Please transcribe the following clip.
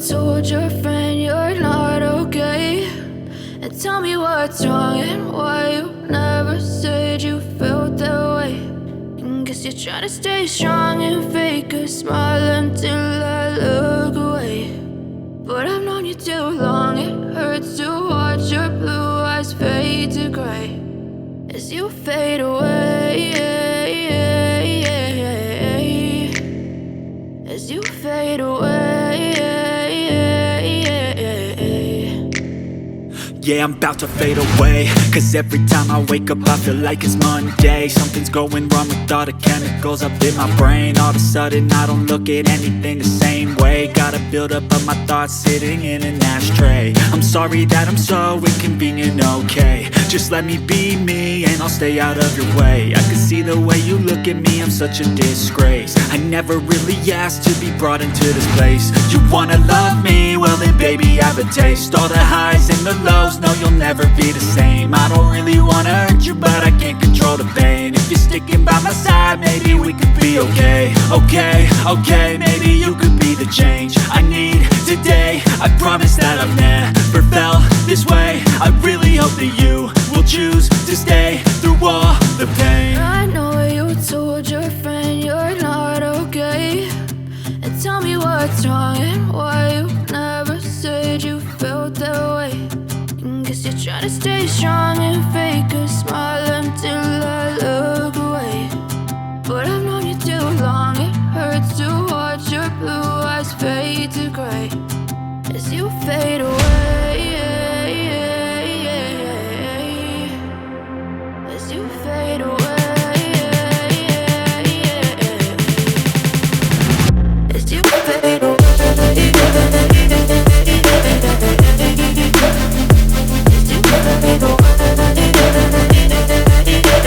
told your friend you're not okay, and tell me what's wrong and why you never said you felt that way. And guess you're trying to stay strong and fake a smile until I look away. But I've known you too long, it hurts to watch your blue eyes fade to gray as you fade away, as you fade away. Yeah, I'm about to fade away, cause every time I wake up I feel like it's Monday. Something's going wrong with all the chemicals up in my brain. All of a sudden I don't look at anything the same way. Gotta build up of my thoughts sitting in an ashtray. I'm sorry that I'm so inconvenient, okay. Just let me be me and I'll stay out of your way. I can see the way you look at me, I'm such a disgrace. I never really asked to be brought into this place. You wanna love me? Well then baby I have a taste. All the highs and the lows, no you'll never be the same. I don't really wanna hurt you but I can't control the pain. If you're sticking by my side maybe we could be okay. Okay, maybe you could be the change I need today. I promise that I've never felt this way. I really hope that you will choose to stay through all the pain. I know you told your friend you're not okay, and tell me what's wrong and why you never said you felt that way. And guess you're trying to stay strong and fake a smile until I look away. But I've known you too long, it hurts to watch your blue eyes fade to gray as you fade away.